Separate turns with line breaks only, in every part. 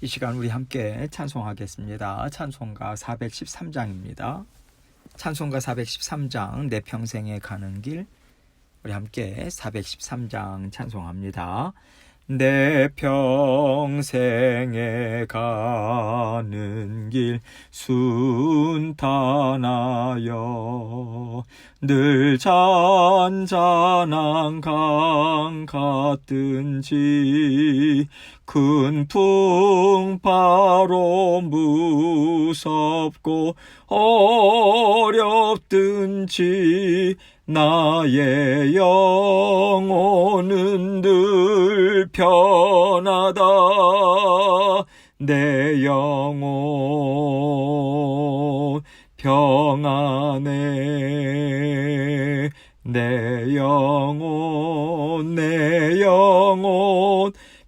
이 시간 우리 함께 찬송하겠습니다. 찬송가 413장입니다. 찬송가 413장 내 평생에 가는 길, 우리 함께 413장 찬송합니다. 내 평생에 가는 길 순탄하여 늘 잔잔한 강 같든지 큰 풍파로 무섭고 어렵든지 나의 영혼은 늘 편하다. 내 영혼 평안해. 내 영혼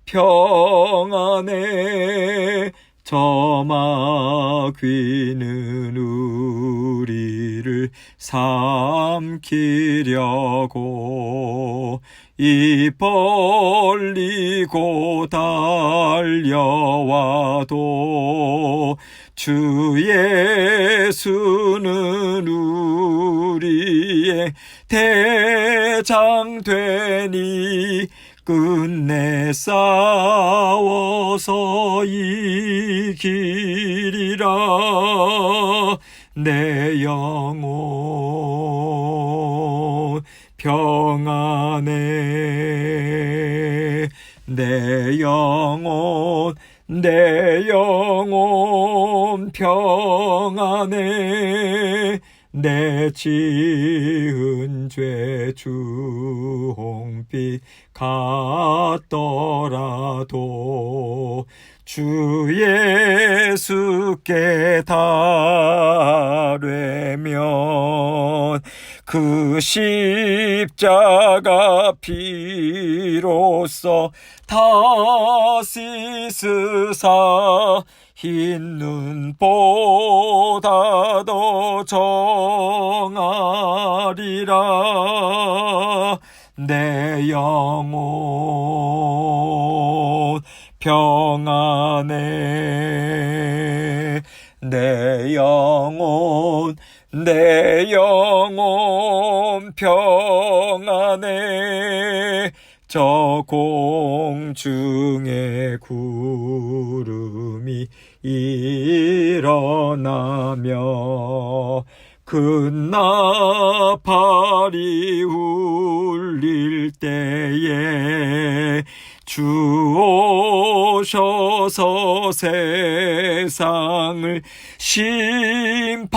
평안해. 저마귀는 우리를 삼키려고 입 벌리고 달려와도 주 예수는 우리의 대장 되니 끝내 싸워서 이기리라. 내 영혼 평안해. 내 영혼 평안해. 내 지은 죄 주홍빛 같더라도 주 예수께 달되면 그 십자가 피로써 다 씻으사 흰 눈보다 더 정하리라. 내 영혼 평안해. 내 영혼 평안해. 저 공중에 구름이 일어나며 큰 나팔이 울릴 때에 주 오셔서 세상을 심판해도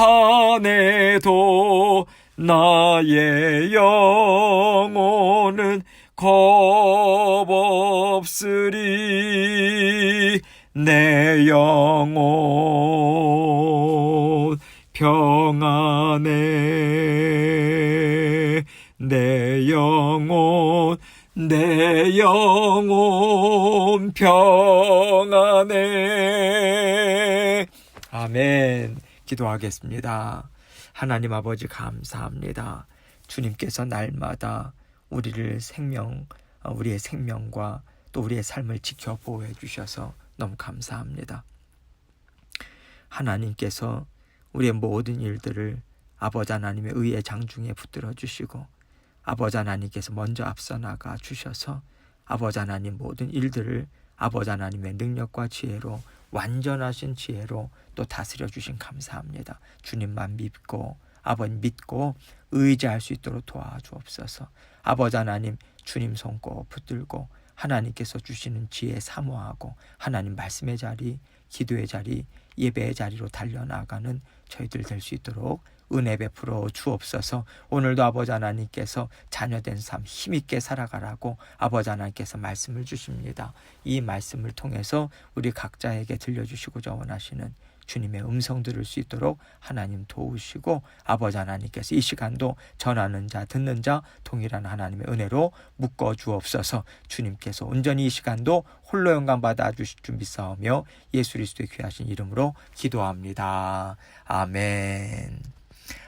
나의 영혼은 겁없으리. 내 영혼 평안해. 내 영혼 평안해. 아멘. 기도하겠습니다. 하나님 아버지 감사합니다. 주님께서 날마다 우리의 생명과 또 우리의 삶을 지켜 보호해 주셔서 너무 감사합니다. 하나님께서 우리의 모든 일들을 아버지 하나님의 의의 장중에 붙들어 주시고 아버지 하나님께서 먼저 앞서 나가 주셔서 아버지 하나님 모든 일들을 아버지 하나님의 능력과 지혜로 완전하신 지혜로 또 다스려 주신 감사합니다. 주님만 믿고 아버지 믿고 의지할 수 있도록 도와주옵소서. 아버지 하나님 주님 손 꼭 붙들고 하나님께서 주시는 지혜 사모하고 하나님 말씀의 자리, 기도의 자리, 예배의 자리로 달려나가는 저희들 될 수 있도록 은혜 베풀어 주옵소서. 오늘도 아버지 하나님께서 자녀된 삶 힘있게 살아가라고 아버지 하나님께서 말씀을 주십니다. 이 말씀을 통해서 우리 각자에게 들려주시고자 원하시는 주님의 음성 들을 수 있도록 하나님 도우시고 아버지 하나님께서 이 시간도 전하는 자 듣는 자 동일한 하나님의 은혜로 묶어 주옵소서. 주님께서 온전히 이 시간도 홀로 영광 받아 주실 줄 믿사오며 예수 그리스도의 귀하신 이름으로 기도합니다. 아멘.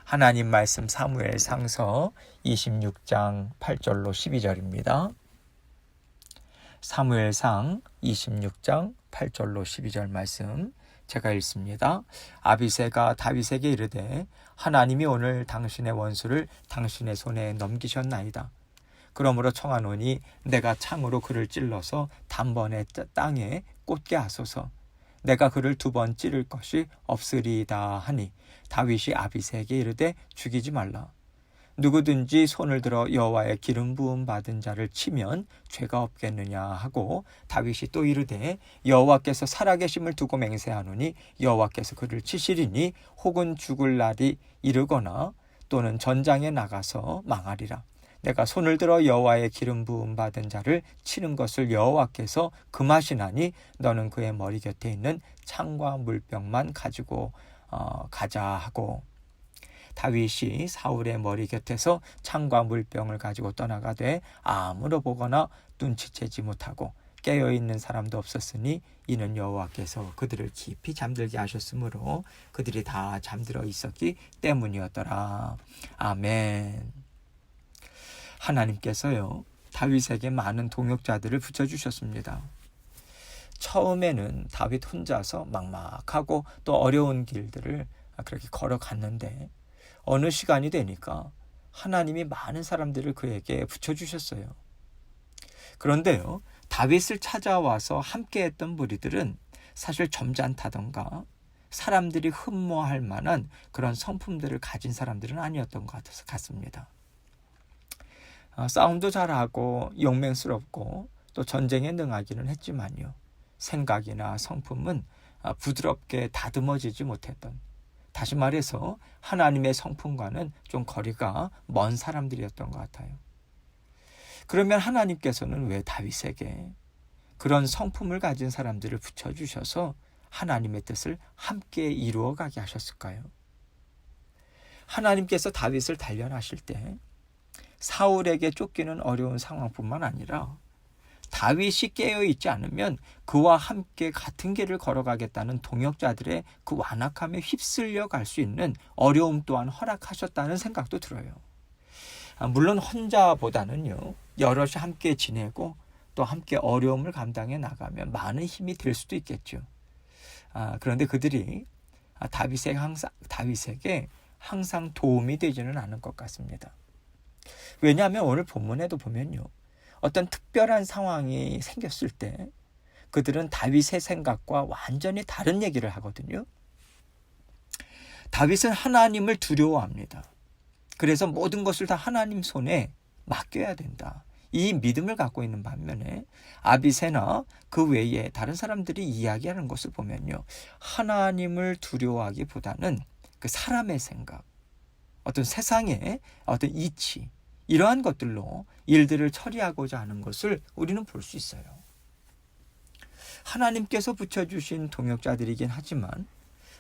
하나님 말씀 사무엘상서 26장 8절로 12절입니다. 사무엘상 26장 8절로 12절 말씀 제가 읽습니다. 아비새가 다윗에게 이르되 하나님이 오늘 당신의 원수를 당신의 손에 넘기셨나이다. 그러므로 청하노니 내가 창으로 그를 찔러서 단번에 땅에 꽂게 하소서. 내가 그를 2번 찌를 것이 없으리이다 하니 다윗이 아비새에게 이르되 죽이지 말라. 누구든지 손을 들어 여호와의 기름 부음 받은 자를 치면 죄가 없겠느냐 하고 다윗이 또 이르되 여호와께서 살아계심을 두고 맹세하노니 여호와께서 그를 치시리니 혹은 죽을 날이 이르거나 또는 전장에 나가서 망하리라. 내가 손을 들어 여호와의 기름 부음 받은 자를 치는 것을 여호와께서 금하시나니 너는 그의 머리 곁에 있는 창과 물병만 가지고 가자 하고 다윗이 사울의 머리 곁에서 창과 물병을 가지고 떠나가되 아무로 보거나 눈치채지 못하고 깨어있는 사람도 없었으니 이는 여호와께서 그들을 깊이 잠들게 하셨으므로 그들이 다 잠들어 있었기 때문이었더라. 아멘. 하나님께서요 다윗에게 많은 동역자들을 붙여주셨습니다. 처음에는 다윗 혼자서 막막하고 또 어려운 길들을 그렇게 걸어갔는데 어느 시간이 되니까 하나님이 많은 사람들을 그에게 붙여주셨어요. 그런데요 다윗을 찾아와서 함께했던 무리들은 사실 점잖다던가 사람들이 흠모할 만한 그런 성품들을 가진 사람들은 아니었던 것 같습니다. 싸움도 잘하고 용맹스럽고 또 전쟁에 능하기는 했지만요 생각이나 성품은 부드럽게 다듬어지지 못했던, 다시 말해서 하나님의 성품과는 좀 거리가 먼 사람들이었던 것 같아요. 그러면 하나님께서는 왜 다윗에게 그런 성품을 가진 사람들을 붙여주셔서 하나님의 뜻을 함께 이루어가게 하셨을까요? 하나님께서 다윗을 단련하실 때 사울에게 쫓기는 어려운 상황뿐만 아니라 다윗이 깨어있지 않으면 그와 함께 같은 길을 걸어가겠다는 동역자들의 그 완악함에 휩쓸려 갈 수 있는 어려움 또한 허락하셨다는 생각도 들어요. 물론 혼자보다는요 여럿이 함께 지내고 또 함께 어려움을 감당해 나가면 많은 힘이 될 수도 있겠죠. 그런데 그들이 다윗에게 항상 도움이 되지는 않은 것 같습니다. 왜냐하면 오늘 본문에도 보면요 어떤 특별한 상황이 생겼을 때 그들은 다윗의 생각과 완전히 다른 얘기를 하거든요. 다윗은 하나님을 두려워합니다. 그래서 모든 것을 다 하나님 손에 맡겨야 된다. 이 믿음을 갖고 있는 반면에 아비새나 그 외에 다른 사람들이 이야기하는 것을 보면요 하나님을 두려워하기보다는 그 사람의 생각, 어떤 세상의 어떤 이치, 이러한 것들로 일들을 처리하고자 하는 것을 우리는 볼 수 있어요. 하나님께서 붙여주신 동역자들이긴 하지만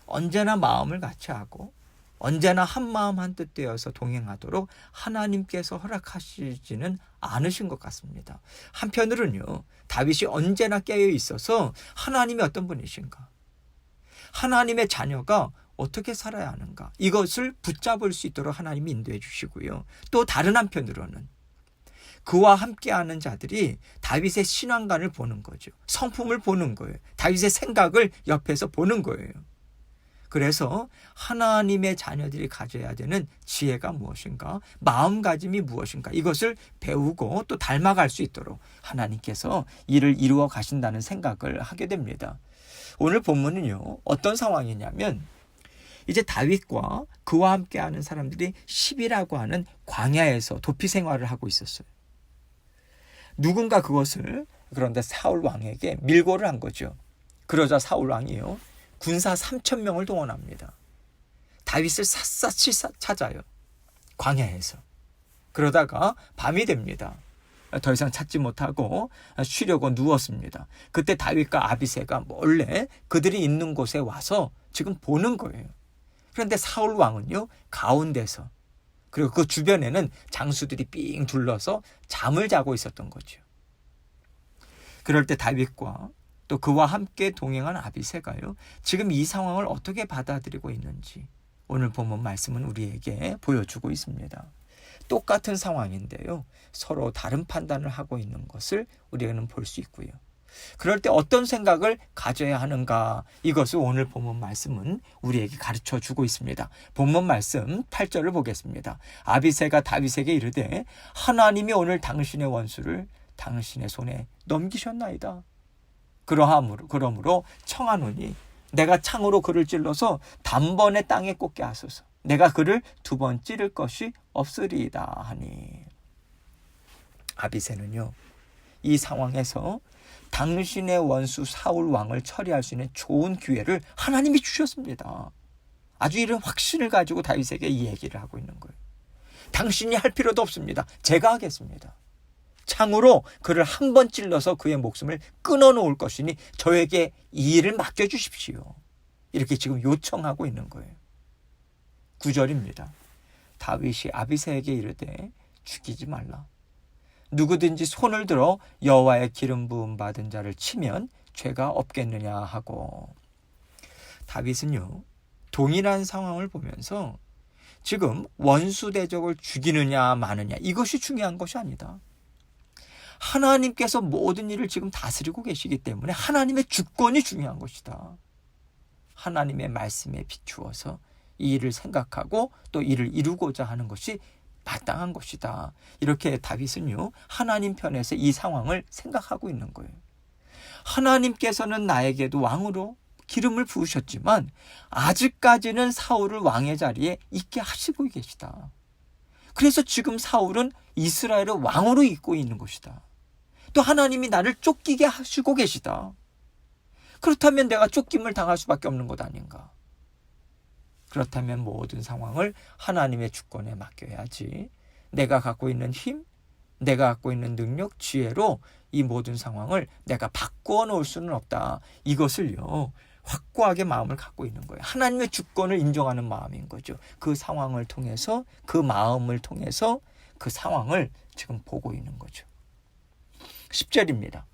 언제나 마음을 같이 하고 언제나 한마음 한뜻 되어서 동행하도록 하나님께서 허락하시지는 않으신 것 같습니다. 한편으로는요 다윗이 언제나 깨어 있어서 하나님이 어떤 분이신가, 하나님의 자녀가 어떻게 살아야 하는가, 이것을 붙잡을 수 있도록 하나님이 인도해 주시고요. 또 다른 한편으로는 그와 함께하는 자들이 다윗의 신앙관을 보는 거죠. 성품을 보는 거예요. 다윗의 생각을 옆에서 보는 거예요. 그래서 하나님의 자녀들이 가져야 되는 지혜가 무엇인가, 마음가짐이 무엇인가, 이것을 배우고 또 닮아갈 수 있도록 하나님께서 이를 이루어 가신다는 생각을 하게 됩니다. 오늘 본문은요 어떤 상황이냐면 이제 다윗과 그와 함께하는 사람들이 10이라고 하는 광야에서 도피 생활을 하고 있었어요. 누군가 그것을 그런데 사울 왕에게 밀고를 한 거죠. 그러자 사울 왕이요 군사 3,000명을 동원합니다. 다윗을 샅샅이 찾아요. 광야에서. 그러다가 밤이 됩니다. 더 이상 찾지 못하고 쉬려고 누웠습니다. 그때 다윗과 아비새가 몰래 그들이 있는 곳에 와서 지금 보는 거예요. 그런데 사울 왕은요 가운데서, 그리고 그 주변에는 장수들이 삥 둘러서 잠을 자고 있었던 거죠. 그럴 때 다윗과 또 그와 함께 동행한 아비새가요 지금 이 상황을 어떻게 받아들이고 있는지 오늘 본문 말씀은 우리에게 보여주고 있습니다. 똑같은 상황인데요. 서로 다른 판단을 하고 있는 것을 우리는 볼 수 있고요. 그럴 때 어떤 생각을 가져야 하는가, 이것을 오늘 본문 말씀은 우리에게 가르쳐 주고 있습니다. 본문 말씀 8절을 보겠습니다. 아비새가 다윗에게 이르되 하나님이 오늘 당신의 원수를 당신의 손에 넘기셨나이다. 그러므로 청하노니 내가 창으로 그를 찔러서 단번에 땅에 꽂게 하소서. 내가 그를 2번 찌를 것이 없으리이다 하니. 아비새는요, 이 상황에서 당신의 원수 사울 왕을 처리할 수 있는 좋은 기회를 하나님이 주셨습니다. 아주 이런 확신을 가지고 다윗에게 이 얘기를 하고 있는 거예요. 당신이 할 필요도 없습니다. 제가 하겠습니다. 창으로 그를 한 번 찔러서 그의 목숨을 끊어놓을 것이니 저에게 이 일을 맡겨주십시오. 이렇게 지금 요청하고 있는 거예요. 9절입니다. 다윗이 아비새에게 이르되 죽이지 말라. 누구든지 손을 들어 여호와의 기름 부음 받은 자를 치면 죄가 없겠느냐 하고. 다윗은요, 동일한 상황을 보면서 지금 원수 대적을 죽이느냐 마느냐 이것이 중요한 것이 아니다. 하나님께서 모든 일을 지금 다스리고 계시기 때문에 하나님의 주권이 중요한 것이다. 하나님의 말씀에 비추어서 이 일을 생각하고 또 이를 이루고자 하는 것이 마땅한 것이다. 이렇게 다윗은요, 하나님 편에서 이 상황을 생각하고 있는 거예요. 하나님께서는 나에게도 왕으로 기름을 부으셨지만 아직까지는 사울을 왕의 자리에 있게 하시고 계시다. 그래서 지금 사울은 이스라엘의 왕으로 있고 있는 것이다. 또 하나님이 나를 쫓기게 하시고 계시다. 그렇다면 내가 쫓김을 당할 수밖에 없는 것 아닌가. 그렇다면 모든 상황을 하나님의 주권에 맡겨야지. 내가 갖고 있는 힘, 내가 갖고 있는 능력, 지혜로 이 모든 상황을 내가 바꾸어 놓을 수는 없다. 이것을요, 확고하게 마음을 갖고 있는 거예요. 하나님의 주권을 인정하는 마음인 거죠. 그 상황을 통해서, 그 마음을 통해서 그 상황을 지금 보고 있는 거죠. 10절입니다.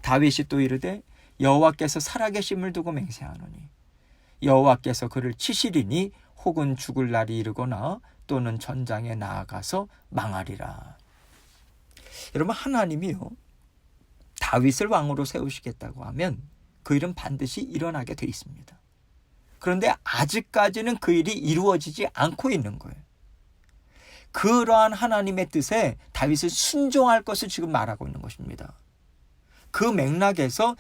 다윗이 또 이르되 여호와께서 살아계심을 두고 맹세하노니 여호와께서 그를 치시리니 혹은 죽을 날이 이르거나 또는 전장에 나아가서 망하리라. 여러분, 하나님이요, 다윗을 왕으로 세우시겠다고 하면 그 일은 반드시 일어나게 돼 있습니다. 그런데 아직까지는 그 일이 이루어지지 않고 있는 거예요. 그러한 하나님의 뜻에 다윗은 순종할 것을 지금 말하고 있는 것입니다. 그 맥락에서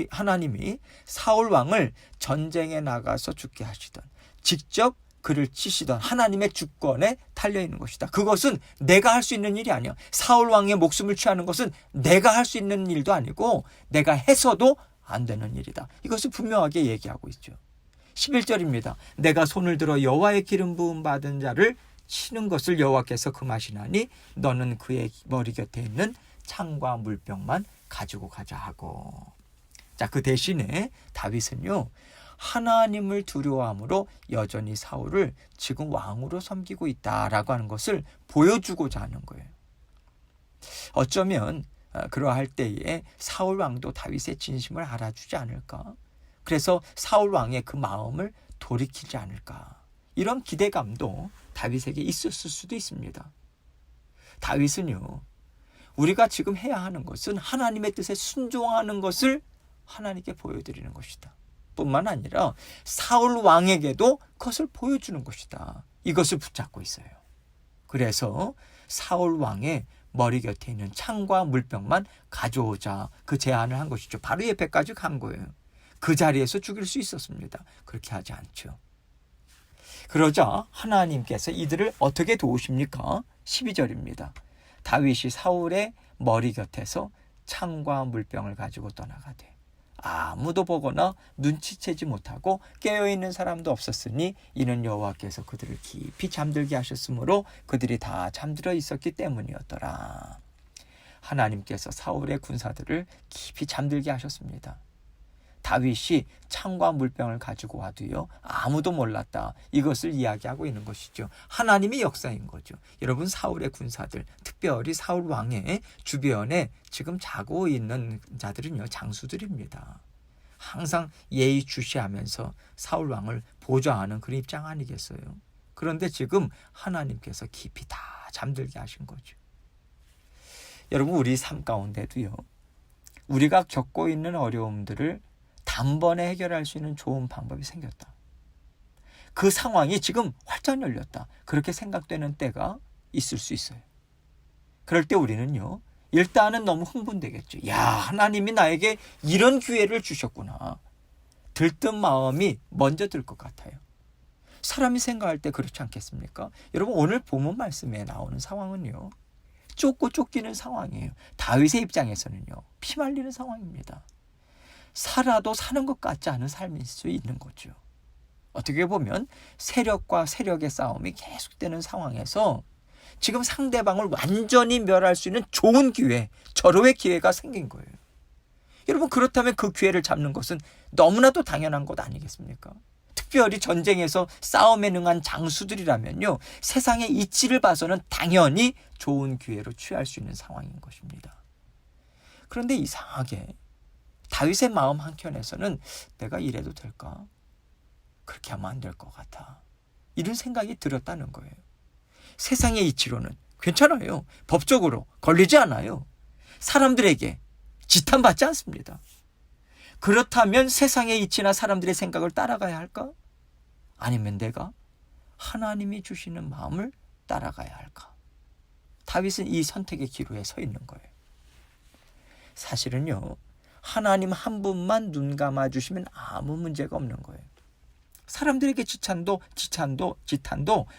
하나님이 사울 왕을 전쟁에 나가서 죽게 하시던, 직접 그를 치시던 하나님의 주권에 달려 있는 것이다. 그것은 내가 할 수 있는 일이 아니야. 사울 왕의 목숨을 취하는 것은 내가 할 수 있는 일도 아니고 내가 해서도 안 되는 일이다. 이것을 분명하게 얘기하고 있죠. 11절입니다. 내가 손을 들어 여호와의 기름 부음 받은 자를 치는 것을 여호와께서 금하시나니 너는 그의 머리 곁에 있는 창과 물병만 가지고 가자 하고. 자, 그 대신에 다윗은요, 하나님을 두려워함으로 여전히 사울을 지금 왕으로 섬기고 있다라고 하는 것을 보여주고자 하는 거예요. 어쩌면 그러할 때에 사울 왕도 다윗의 진심을 알아주지 않을까? 그래서 사울 왕의 그 마음을 돌이키지 않을까? 이런 기대감도 다윗에게 있었을 수도 있습니다. 다윗은요, 우리가 지금 해야 하는 것은 하나님의 뜻에 순종하는 것을 하나님께 보여드리는 것이다. 뿐만 아니라 사울 왕에게도 그것을 보여주는 것이다. 이것을 붙잡고 있어요. 그래서 사울 왕의 머리 곁에 있는 창과 물병만 가져오자, 그 제안을 한 것이죠. 바로 옆에까지 간 거예요. 그 자리에서 죽일 수 있었습니다. 그렇게 하지 않죠. 그러자 하나님께서 이들을 어떻게 도우십니까? 12절입니다. 다윗이 사울의 머리 곁에서 창과 물병을 가지고 떠나가되 아무도 보거나 눈치채지 못하고 깨어있는 사람도 없었으니 이는 여호와께서 그들을 깊이 잠들게 하셨으므로 그들이 다 잠들어 있었기 때문이었더라. 하나님께서 사울의 군사들을 깊이 잠들게 하셨습니다. 다윗이 창과 물병을 가지고 와도요, 아무도 몰랐다. 이것을 이야기하고 있는 것이죠. 하나님의 역사인 거죠. 여러분, 사울의 군사들, 특별히 사울 왕의 주변에 지금 자고 있는 자들은요, 장수들입니다. 항상 예의주시하면서 사울 왕을 보좌하는 그런 입장 아니겠어요? 그런데 지금 하나님께서 깊이 다 잠들게 하신 거죠. 여러분, 우리 삶 가운데도요, 우리가 겪고 있는 어려움들을 단번에 해결할 수 있는 좋은 방법이 생겼다. 그 상황이 지금 활짝 열렸다. 그렇게 생각되는 때가 있을 수 있어요. 그럴 때 우리는요, 일단은 너무 흥분되겠죠. 야, 하나님이 나에게 이런 기회를 주셨구나. 들뜬 마음이 먼저 들 것 같아요. 사람이 생각할 때 그렇지 않겠습니까? 여러분, 오늘 본문 말씀에 나오는 상황은요, 쫓고 쫓기는 상황이에요. 다윗의 입장에서는요, 피말리는 상황입니다. 살아도 사는 것 같지 않은 삶일 수 있는 거죠. 어떻게 보면 세력과 세력의 싸움이 계속되는 상황에서 지금 상대방을 완전히 멸할 수 있는 좋은 기회, 절호의 기회가 생긴 거예요. 여러분, 그렇다면 그 기회를 잡는 것은 너무나도 당연한 것 아니겠습니까? 특별히 전쟁에서 싸움에 능한 장수들이라면요, 세상의 이치를 봐서는 당연히 좋은 기회로 취할 수 있는 상황인 것입니다. 그런데 이상하게 다윗의 마음 한켠에서는 내가 이래도 될까? 그렇게 하면 안 될 것 같아. 이런 생각이 들었다는 거예요. 세상의 이치로는 괜찮아요. 법적으로 걸리지 않아요. 사람들에게 지탄받지 않습니다. 그렇다면 세상의 이치나 사람들의 생각을 따라가야 할까? 아니면 내가 하나님이 주시는 마음을 따라가야 할까? 다윗은 이 선택의 기로에 서 있는 거예요. 사실은요, 하나님 한 분만 눈 감아주시면 아무 문제가 없는 거예요. 사람들에게 지탄도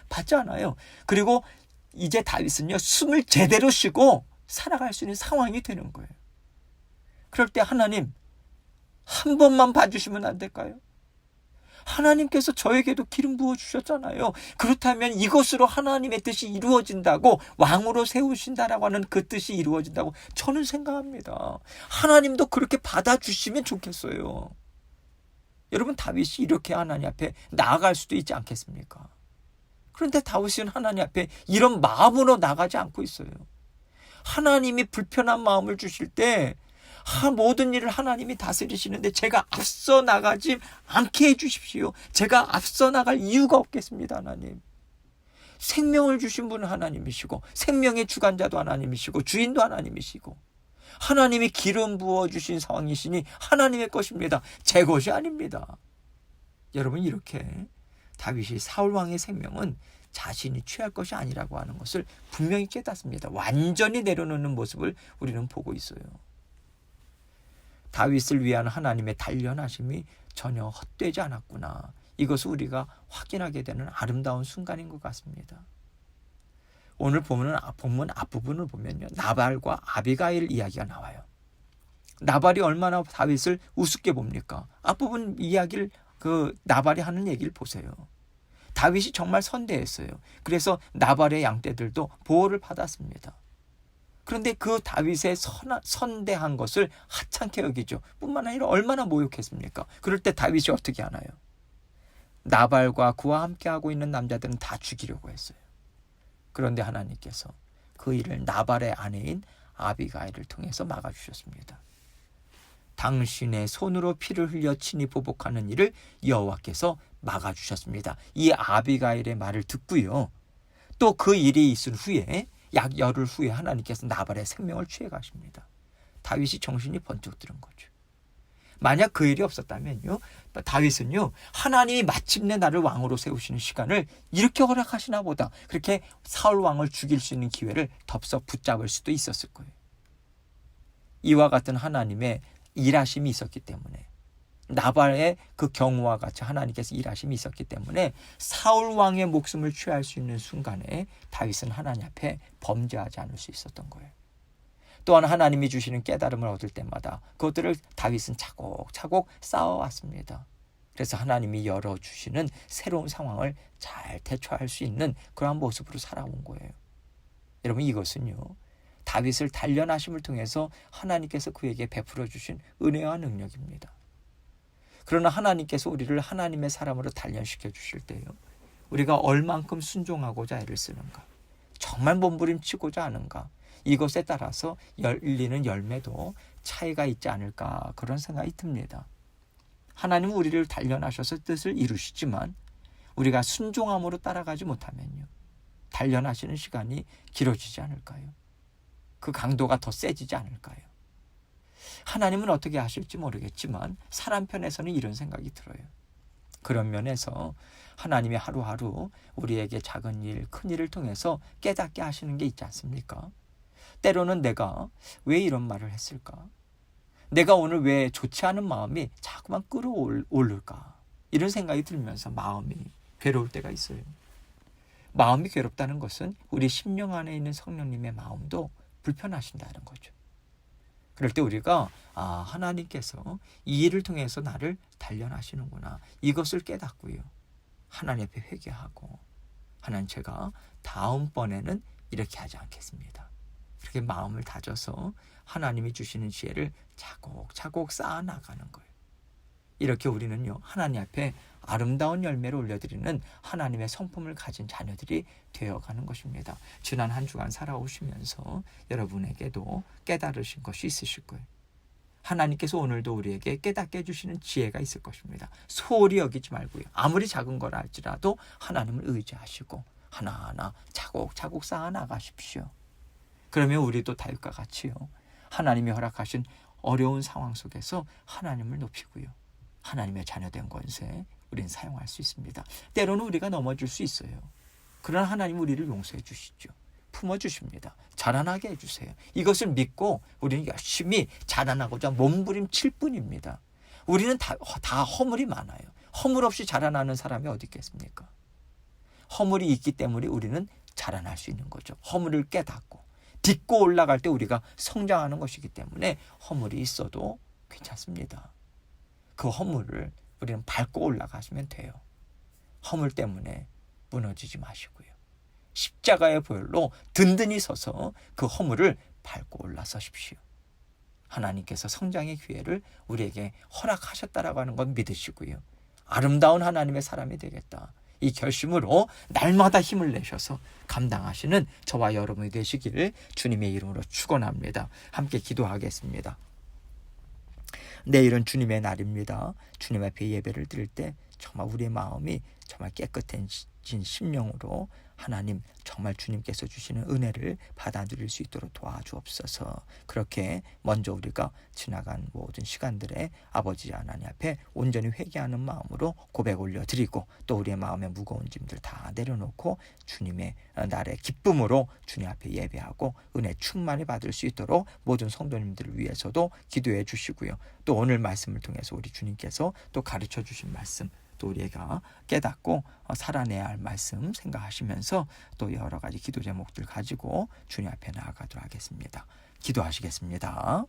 받지 않아요. 그리고 이제 다윗은요, 숨을 제대로 쉬고 살아갈 수 있는 상황이 되는 거예요. 그럴 때 하나님, 한 번만 봐주시면 안 될까요? 하나님께서 저에게도 기름 부어주셨잖아요. 그렇다면 이것으로 하나님의 뜻이 이루어진다고, 왕으로 세우신다라고 하는 그 뜻이 이루어진다고 저는 생각합니다. 하나님도 그렇게 받아주시면 좋겠어요. 여러분, 다윗이 이렇게 하나님 앞에 나아갈 수도 있지 않겠습니까? 그런데 다윗은 하나님 앞에 이런 마음으로 나가지 않고 있어요. 하나님이 불편한 마음을 주실 때 모든 일을 하나님이 다스리시는데 제가 앞서 나가지 않게 해주십시오. 제가 앞서 나갈 이유가 없겠습니다. 하나님. 생명을 주신 분은 하나님이시고, 생명의 주관자도 하나님이시고, 주인도 하나님이시고, 하나님이 기름 부어주신 상황이시니 하나님의 것입니다. 제 것이 아닙니다. 여러분, 이렇게 다윗이 사울왕의 생명은 자신이 취할 것이 아니라고 하는 것을 분명히 깨닫습니다. 완전히 내려놓는 모습을 우리는 보고 있어요. 다윗을 위한 하나님의 단련하심이 전혀 헛되지 않았구나. 이것을 우리가 확인하게 되는 아름다운 순간인 것 같습니다. 오늘 본문 앞부분을 보면요, 나발과 아비가일 이야기가 나와요. 나발이 얼마나 다윗을 우습게 봅니까? 앞부분 이야기를, 나발이 하는 얘기를 보세요. 다윗이 정말 선대했어요. 그래서 나발의 양떼들도 보호를 받았습니다. 그런데 그 다윗의 선대한 것을 하찮게 여기죠. 뿐만 아니라 얼마나 모욕했습니까? 그럴 때 다윗이 어떻게 하나요? 나발과 그와 함께하고 있는 남자들은 다 죽이려고 했어요. 그런데 하나님께서 그 일을 나발의 아내인 아비가일을 통해서 막아주셨습니다. 당신의 손으로 피를 흘려 친히 보복하는 일을 여호와께서 막아주셨습니다. 이 아비가일의 말을 듣고요, 또 그 일이 있은 후에 약 열흘 후에 하나님께서 나발의 생명을 취해 가십니다. 다윗이 정신이 번쩍 들은 거죠. 만약 그 일이 없었다면요, 다윗은요, 하나님이 마침내 나를 왕으로 세우시는 시간을 이렇게 허락하시나 보다, 그렇게 사울 왕을 죽일 수 있는 기회를 덥석 붙잡을 수도 있었을 거예요. 이와 같은 하나님의 일하심이 있었기 때문에, 나발의 그 경우와 같이 하나님께서 일하심이 있었기 때문에 사울 왕의 목숨을 취할 수 있는 순간에 다윗은 하나님 앞에 범죄하지 않을 수 있었던 거예요. 또한 하나님이 주시는 깨달음을 얻을 때마다 그것들을 다윗은 차곡차곡 쌓아왔습니다. 그래서 하나님이 열어주시는 새로운 상황을 잘 대처할 수 있는 그러한 모습으로 살아온 거예요. 여러분, 이것은요, 다윗을 단련하심을 통해서 하나님께서 그에게 베풀어 주신 은혜와 능력입니다. 그러나 하나님께서 우리를 하나님의 사람으로 단련시켜 주실 때요, 우리가 얼만큼 순종하고자 애를 쓰는가, 정말 몸부림치고자 하는가, 이것에 따라서 열리는 열매도 차이가 있지 않을까, 그런 생각이 듭니다. 하나님은 우리를 단련하셔서 뜻을 이루시지만 우리가 순종함으로 따라가지 못하면요, 단련하시는 시간이 길어지지 않을까요? 그 강도가 더 세지지 않을까요? 하나님은 어떻게 하실지 모르겠지만 사람 편에서는 이런 생각이 들어요. 그런 면에서 하나님이 하루하루 우리에게 작은 일, 큰 일을 통해서 깨닫게 하시는 게 있지 않습니까? 때로는 내가 왜 이런 말을 했을까? 내가 오늘 왜 좋지 않은 마음이 자꾸만 끌어오를까? 이런 생각이 들면서 마음이 괴로울 때가 있어요. 마음이 괴롭다는 것은 우리 심령 안에 있는 성령님의 마음도 불편하신다는 거죠. 그럴 때 우리가 하나님께서 이 일을 통해서 나를 단련하시는구나. 이것을 깨닫고요. 하나님 앞에 회개하고 하나님 제가 다음번에는 이렇게 하지 않겠습니다. 그렇게 마음을 다져서 하나님이 주시는 지혜를 차곡차곡 쌓아나가는 거예요. 이렇게 우리는요. 하나님 앞에 아름다운 열매를 올려드리는 하나님의 성품을 가진 자녀들이 되어가는 것입니다. 지난 한 주간 살아오시면서 여러분에게도 깨달으신 것이 있으실 거예요. 하나님께서 오늘도 우리에게 깨닫게 해주시는 지혜가 있을 것입니다. 소홀히 여기지 말고요. 아무리 작은 거라 할지라도 하나님을 의지하시고 하나하나 차곡차곡 쌓아나가십시오. 그러면 우리도 다윗과 같이요. 하나님이 허락하신 어려운 상황 속에서 하나님을 높이고요. 하나님의 자녀된 권세 우리는 사용할 수 있습니다. 때로는 우리가 넘어질 수 있어요. 그러나 하나님 우리를 용서해 주시죠. 품어주십니다. 자라나게 해주세요. 이것을 믿고 우리는 열심히 자라나고자 몸부림칠 뿐입니다. 우리는 다 허물이 많아요. 허물 없이 자라나는 사람이 어디 있겠습니까? 허물이 있기 때문에 우리는 자라날 수 있는 거죠. 허물을 깨닫고 딛고 올라갈 때 우리가 성장하는 것이기 때문에 허물이 있어도 괜찮습니다. 그 허물을 우리는 밟고 올라가시면 돼요. 허물 때문에 무너지지 마시고요. 십자가의 보혈로 든든히 서서 그 허물을 밟고 올라서십시오. 하나님께서 성장의 기회를 우리에게 허락하셨다라고 하는 건 믿으시고요. 아름다운 하나님의 사람이 되겠다. 이 결심으로 날마다 힘을 내셔서 감당하시는 저와 여러분이 되시기를 주님의 이름으로 축원합니다. 함께 기도하겠습니다. 내일은 주님의 날입니다. 주님 앞에 예배를 드릴 때 정말 우리의 마음이 정말 깨끗해진 심령으로 하나님 정말 주님께서 주시는 은혜를 받아들일 수 있도록 도와주옵소서. 그렇게 먼저 우리가 지나간 모든 시간들에 아버지 하나님 앞에 온전히 회개하는 마음으로 고백 올려드리고 또 우리의 마음의 무거운 짐들 다 내려놓고 주님의 날의 기쁨으로 주님 앞에 예배하고 은혜 충만히 받을 수 있도록 모든 성도님들을 위해서도 기도해 주시고요. 또 오늘 말씀을 통해서 우리 주님께서 또 가르쳐 주신 말씀 또 우리가 깨닫고 살아내야 할 말씀 생각하시면서 또 여러 가지 기도 제목들 가지고 주님 앞에 나아가도록 하겠습니다. 기도하시겠습니다.